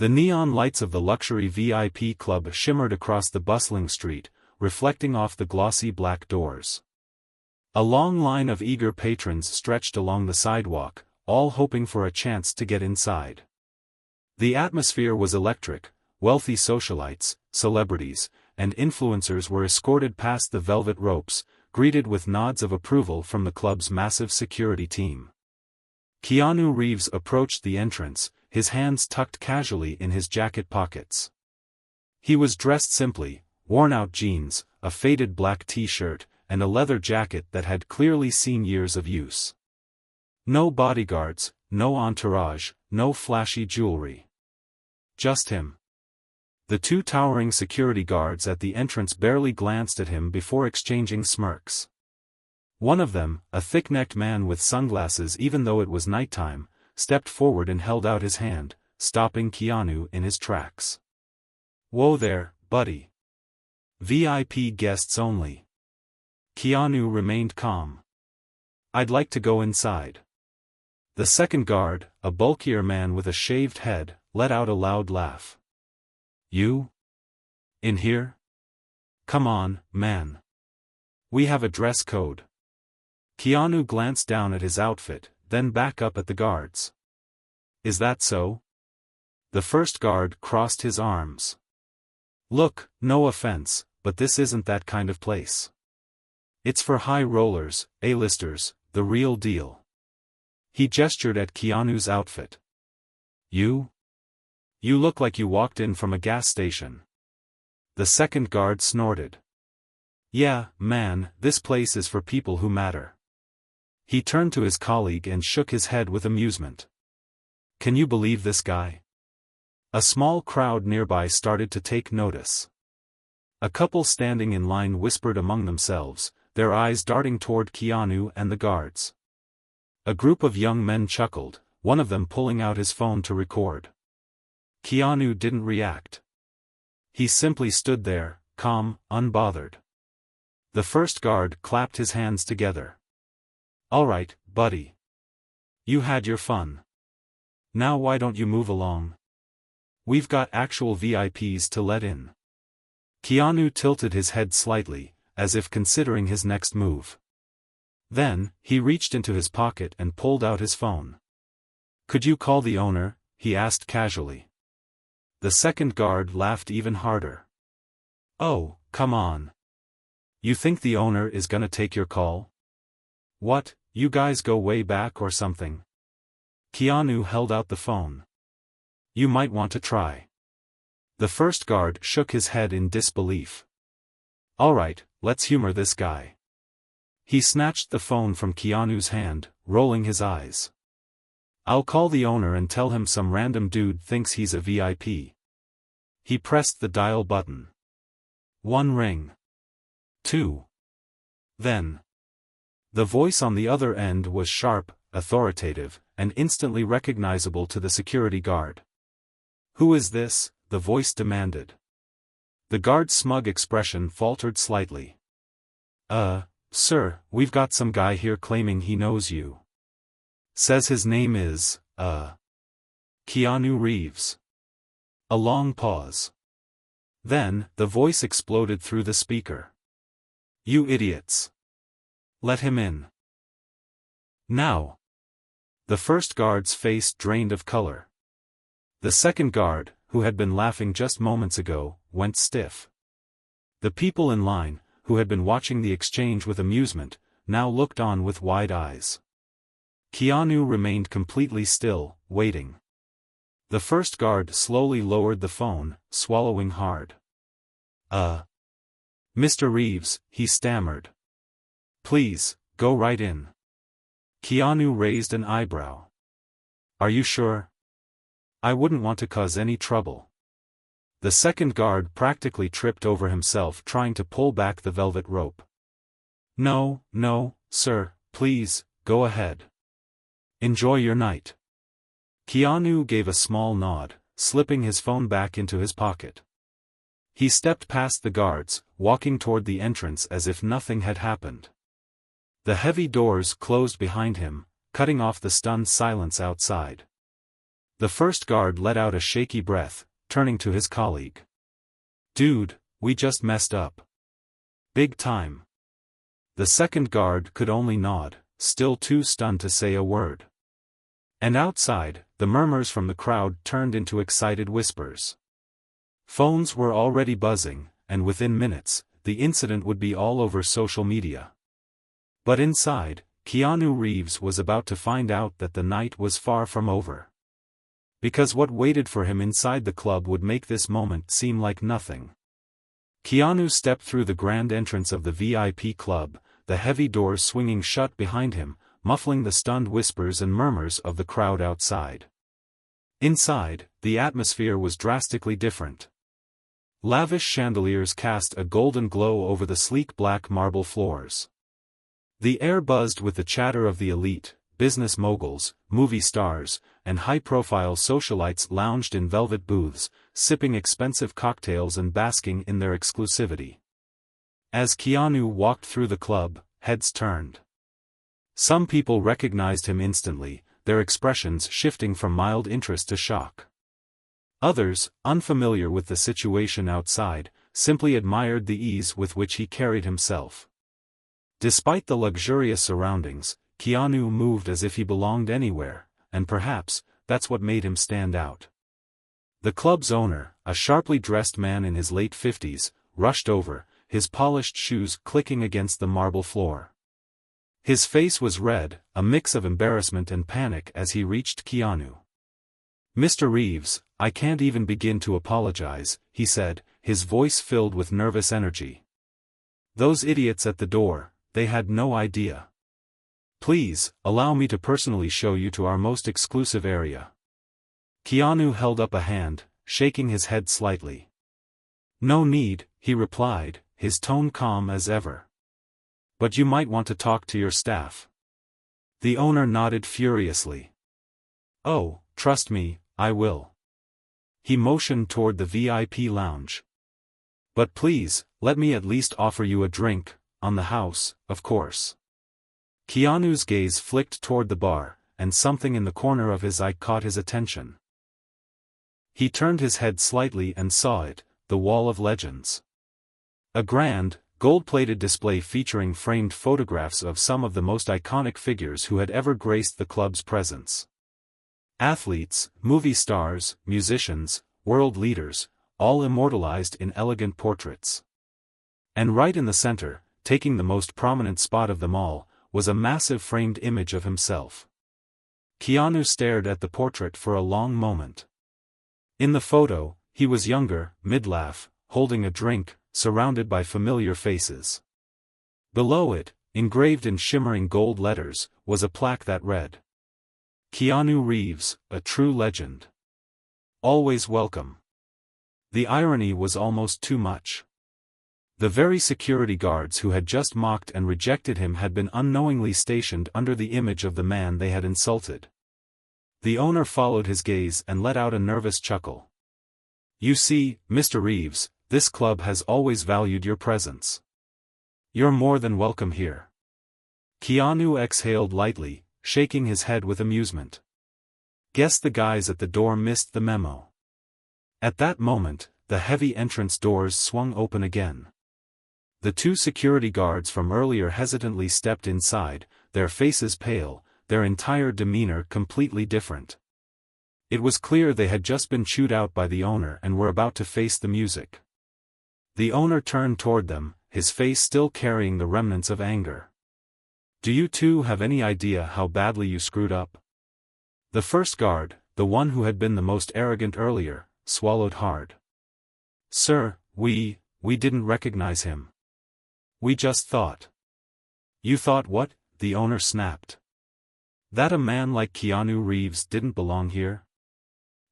The neon lights of the luxury VIP club shimmered across the bustling street, reflecting off the glossy black doors. A long line of eager patrons stretched along the sidewalk, all hoping for a chance to get inside. The atmosphere was electric. Wealthy socialites, celebrities, and influencers were escorted past the velvet ropes, greeted with nods of approval from the club's massive security team. Keanu Reeves approached the entrance, his hands tucked casually in his jacket pockets. He was dressed simply, worn-out jeans, a faded black t-shirt, and a leather jacket that had clearly seen years of use. No bodyguards, no entourage, no flashy jewelry. Just him. The two towering security guards at the entrance barely glanced at him before exchanging smirks. One of them, a thick-necked man with sunglasses even though it was nighttime, stepped forward and held out his hand, stopping Keanu in his tracks. "Whoa there, buddy. VIP guests only." Keanu remained calm. "I'd like to go inside." The second guard, a bulkier man with a shaved head, let out a loud laugh. "You? In here? Come on, man. We have a dress code." Keanu glanced down at his outfit, then back up at the guards. "Is that so?" The first guard crossed his arms. "Look, no offense, but this isn't that kind of place. It's for high rollers, A-listers, the real deal." He gestured at Keanu's outfit. You look like you walked in from a gas station." The second guard snorted. "Yeah, man, this place is for people who matter." He turned to his colleague and shook his head with amusement. "Can you believe this guy?" A small crowd nearby started to take notice. A couple standing in line whispered among themselves, their eyes darting toward Keanu and the guards. A group of young men chuckled, one of them pulling out his phone to record. Keanu didn't react. He simply stood there, calm, unbothered. The first guard clapped his hands together. "All right, buddy. You had your fun. Now why don't you move along? We've got actual VIPs to let in." Keanu tilted his head slightly, as if considering his next move. Then, he reached into his pocket and pulled out his phone. "Could you call the owner?" he asked casually. The second guard laughed even harder. "Oh, come on. You think the owner is gonna take your call? What, you guys go way back or something?" Keanu held out the phone. "You might want to try." The first guard shook his head in disbelief. "All right, let's humor this guy." He snatched the phone from Keanu's hand, rolling his eyes. "I'll call the owner and tell him some random dude thinks he's a VIP." He pressed the dial button. 1 ring. 2. Then. The voice on the other end was sharp, authoritative, and instantly recognizable to the security guard. "Who is this?" the voice demanded. The guard's smug expression faltered slightly. Sir, we've got some guy here claiming he knows you. Says his name is, Keanu Reeves." A long pause. Then, the voice exploded through the speaker. "You idiots. Let him in. Now." The first guard's face drained of color. The second guard, who had been laughing just moments ago, went stiff. The people in line, who had been watching the exchange with amusement, now looked on with wide eyes. Keanu remained completely still, waiting. The first guard slowly lowered the phone, swallowing hard. Mr. Reeves," he stammered. "Please, go right in." Keanu raised an eyebrow. "Are you sure? I wouldn't want to cause any trouble." The second guard practically tripped over himself trying to pull back the velvet rope. No, sir, please, go ahead. Enjoy your night." Keanu gave a small nod, slipping his phone back into his pocket. He stepped past the guards, walking toward the entrance as if nothing had happened. The heavy doors closed behind him, cutting off the stunned silence outside. The first guard let out a shaky breath, turning to his colleague. "Dude, we just messed up. Big time." The second guard could only nod, still too stunned to say a word. And outside, the murmurs from the crowd turned into excited whispers. Phones were already buzzing, and within minutes, the incident would be all over social media. But inside, Keanu Reeves was about to find out that the night was far from over. Because what waited for him inside the club would make this moment seem like nothing. Keanu stepped through the grand entrance of the VIP club, the heavy doors swinging shut behind him, muffling the stunned whispers and murmurs of the crowd outside. Inside, the atmosphere was drastically different. Lavish chandeliers cast a golden glow over the sleek black marble floors. The air buzzed with the chatter of the elite, business moguls, movie stars, and high-profile socialites lounged in velvet booths, sipping expensive cocktails and basking in their exclusivity. As Keanu walked through the club, heads turned. Some people recognized him instantly, their expressions shifting from mild interest to shock. Others, unfamiliar with the situation outside, simply admired the ease with which he carried himself. Despite the luxurious surroundings, Keanu moved as if he belonged anywhere, and perhaps, that's what made him stand out. The club's owner, a sharply dressed man in his late 50s, rushed over, his polished shoes clicking against the marble floor. His face was red, a mix of embarrassment and panic as he reached Keanu. "Mr. Reeves, I can't even begin to apologize," he said, his voice filled with nervous energy. "Those idiots at the door, they had no idea. Please, allow me to personally show you to our most exclusive area." Keanu held up a hand, shaking his head slightly. "No need," he replied, his tone calm as ever. "But you might want to talk to your staff." The owner nodded furiously. "Oh, trust me, I will." He motioned toward the VIP lounge. "But please, let me at least offer you a drink, on the house, of course." Keanu's gaze flicked toward the bar, and something in the corner of his eye caught his attention. He turned his head slightly and saw it, the Wall of Legends. A grand, gold-plated display featuring framed photographs of some of the most iconic figures who had ever graced the club's presence. Athletes, movie stars, musicians, world leaders, all immortalized in elegant portraits. And right in the center, taking the most prominent spot of them all, was a massive framed image of himself. Keanu stared at the portrait for a long moment. In the photo, he was younger, mid-laugh, holding a drink, surrounded by familiar faces. Below it, engraved in shimmering gold letters, was a plaque that read, "Keanu Reeves, a true legend. Always welcome." The irony was almost too much. The very security guards who had just mocked and rejected him had been unknowingly stationed under the image of the man they had insulted. The owner followed his gaze and let out a nervous chuckle. "You see, Mr. Reeves, this club has always valued your presence. You're more than welcome here." Keanu exhaled lightly, shaking his head with amusement. Guess the guys at the door missed the memo. At that moment, the heavy entrance doors swung open again. The two security guards from earlier hesitantly stepped inside, their faces pale, their entire demeanor completely different. It was clear they had just been chewed out by the owner and were about to face the music. The owner turned toward them, his face still carrying the remnants of anger. "Do you two have any idea how badly you screwed up?" The first guard, the one who had been the most arrogant earlier, swallowed hard. "Sir, we didn't recognize him. We just thought." "You thought what?" the owner snapped. "That a man like Keanu Reeves didn't belong here?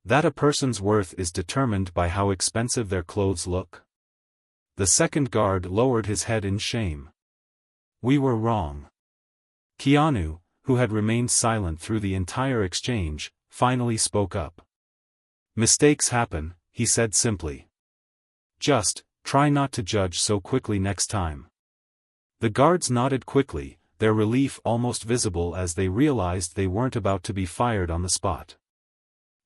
That a person's worth is determined by how expensive their clothes look?" The second guard lowered his head in shame. "We were wrong." Keanu, who had remained silent through the entire exchange, finally spoke up. "Mistakes happen," he said simply. "Just, try not to judge so quickly next time." The guards nodded quickly, their relief almost visible as they realized they weren't about to be fired on the spot.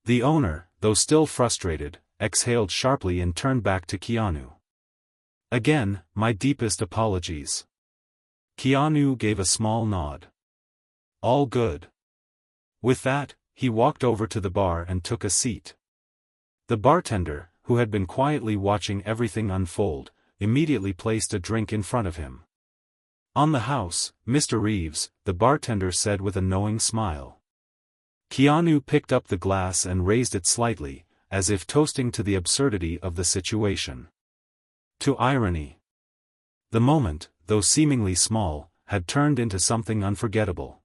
The owner, though still frustrated, exhaled sharply and turned back to Keanu. "Again, my deepest apologies." Keanu gave a small nod. "All good." With that, he walked over to the bar and took a seat. The bartender, who had been quietly watching everything unfold, immediately placed a drink in front of him. "On the house, Mr. Reeves," the bartender said with a knowing smile. Keanu picked up the glass and raised it slightly, as if toasting to the absurdity of the situation. To irony. The moment, though seemingly small, had turned into something unforgettable.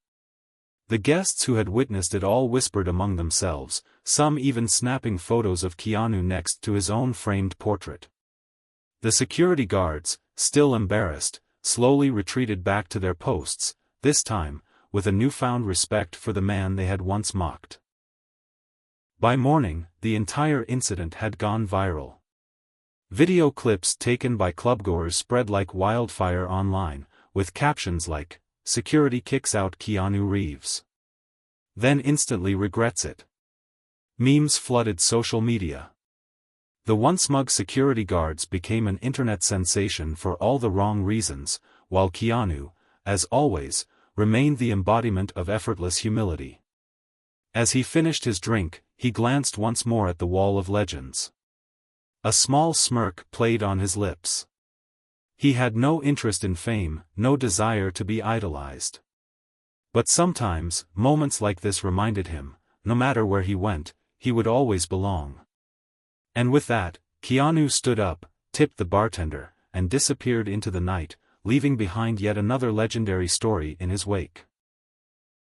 The guests who had witnessed it all whispered among themselves, some even snapping photos of Keanu next to his own framed portrait. The security guards, still embarrassed, slowly retreated back to their posts, this time, with a newfound respect for the man they had once mocked. By morning, the entire incident had gone viral. Video clips taken by clubgoers spread like wildfire online, with captions like, "Security kicks out Keanu Reeves. Then instantly regrets it." Memes flooded social media. The once smug security guards became an internet sensation for all the wrong reasons, while Keanu, as always, remained the embodiment of effortless humility. As he finished his drink, he glanced once more at the wall of legends. A small smirk played on his lips. He had no interest in fame, no desire to be idolized. But sometimes, moments like this reminded him, no matter where he went, he would always belong. And with that, Keanu stood up, tipped the bartender, and disappeared into the night, leaving behind yet another legendary story in his wake.